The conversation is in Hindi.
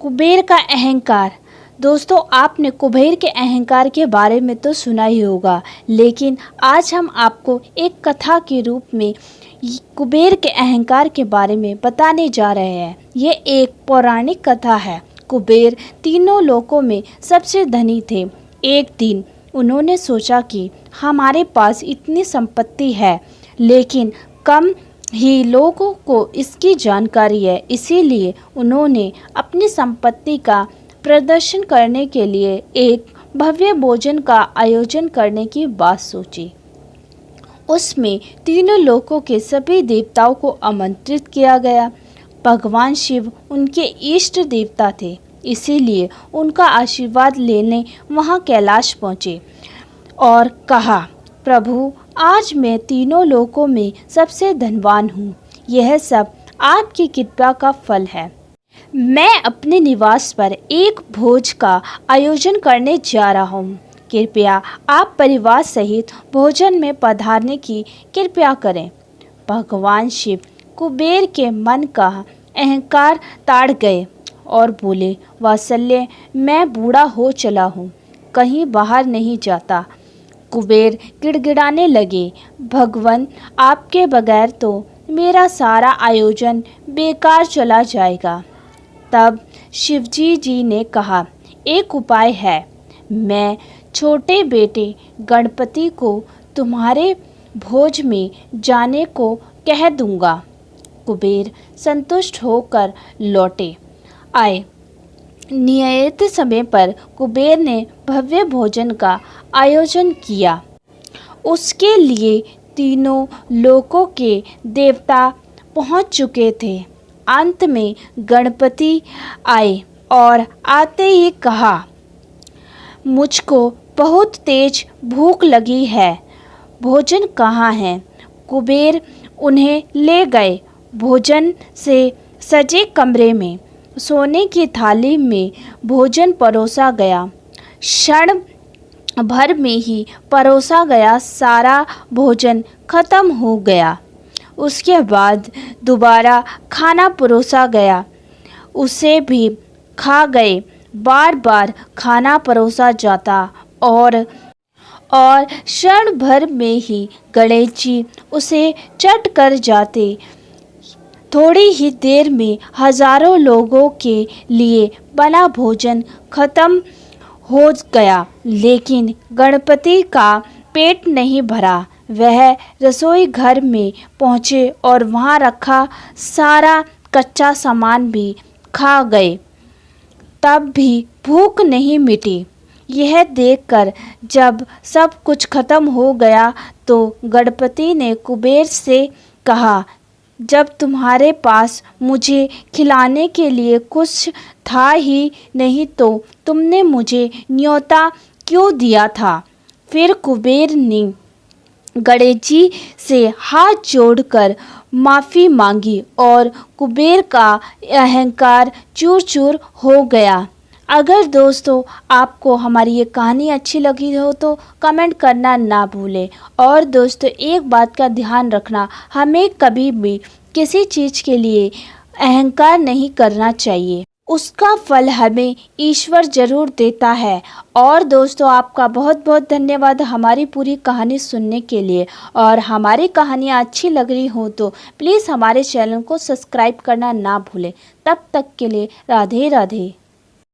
कुबेर का अहंकार। दोस्तों, आपने कुबेर के अहंकार के बारे में तो सुना ही होगा, लेकिन आज हम आपको एक कथा के रूप में कुबेर के अहंकार के बारे में बताने जा रहे हैं। ये एक पौराणिक कथा है। कुबेर तीनों लोकों में सबसे धनी थे। एक दिन उन्होंने सोचा कि हमारे पास इतनी संपत्ति है, लेकिन कम ही लोगों को इसकी जानकारी है। इसीलिए उन्होंने अपनी संपत्ति का प्रदर्शन करने के लिए एक भव्य भोजन का आयोजन करने की बात सोची। उसमें तीनों लोकों के सभी देवताओं को आमंत्रित किया गया। भगवान शिव उनके इष्ट देवता थे, इसीलिए उनका आशीर्वाद लेने वहां कैलाश पहुँचे और कहा, प्रभु, आज मैं तीनों लोकों में सबसे धनवान हूँ। यह सब आपकी कृपा का फल है। मैं अपने निवास पर एक भोज का आयोजन करने जा रहा हूँ। कृपया आप परिवार सहित भोजन में पधारने की कृपया करें। भगवान शिव कुबेर के मन का अहंकार ताड़ गए और बोले, वात्सल्य, मैं बूढ़ा हो चला हूँ, कहीं बाहर नहीं जाता। कुबेर गिड़गिड़ाने लगे, भगवान, आपके बगैर तो मेरा सारा आयोजन बेकार चला जाएगा। तब शिवजी जी ने कहा, एक उपाय है। मैं छोटे बेटे गणपति को तुम्हारे भोज में जाने को कह दूंगा। कुबेर संतुष्ट होकर लौटे आए। नियत समय पर कुबेर ने भव्य भोजन का आयोजन किया। उसके लिए तीनों लोकों के देवता पहुंच चुके थे। अंत में गणपति आए और आते ही कहा, मुझको बहुत तेज भूख लगी है, भोजन कहाँ है? कुबेर उन्हें ले गए भोजन से सजे कमरे में। सोने की थाली में भोजन परोसा गया। क्षण भर में ही परोसा गया सारा भोजन खत्म हो गया। उसके बाद दोबारा खाना परोसा गया, उसे भी खा गए। बार बार खाना परोसा जाता और क्षण भर में ही गणेश जी उसे चट कर जाते। थोड़ी ही देर में हजारों लोगों के लिए बना भोजन खत्म हो गया, लेकिन गणपति का पेट नहीं भरा। वह रसोई घर में पहुँचे और वहाँ रखा सारा कच्चा सामान भी खा गए, तब भी भूख नहीं मिटी। यह देखकर जब सब कुछ खत्म हो गया तो गणपति ने कुबेर से कहा, जब तुम्हारे पास मुझे खिलाने के लिए कुछ था ही नहीं तो तुमने मुझे न्योता क्यों दिया था? फिर कुबेर ने गणेश जी से हाथ जोड़कर माफ़ी मांगी और कुबेर का अहंकार चूर चूर हो गया। अगर दोस्तों आपको हमारी ये कहानी अच्छी लगी हो तो कमेंट करना ना भूलें। और दोस्तों, एक बात का ध्यान रखना, हमें कभी भी किसी चीज़ के लिए अहंकार नहीं करना चाहिए। उसका फल हमें ईश्वर ज़रूर देता है। और दोस्तों, आपका बहुत बहुत धन्यवाद हमारी पूरी कहानी सुनने के लिए। और हमारी कहानियाँ अच्छी लग रही हो तो प्लीज़ हमारे चैनल को सब्सक्राइब करना ना भूलें। तब तक के लिए राधे राधे।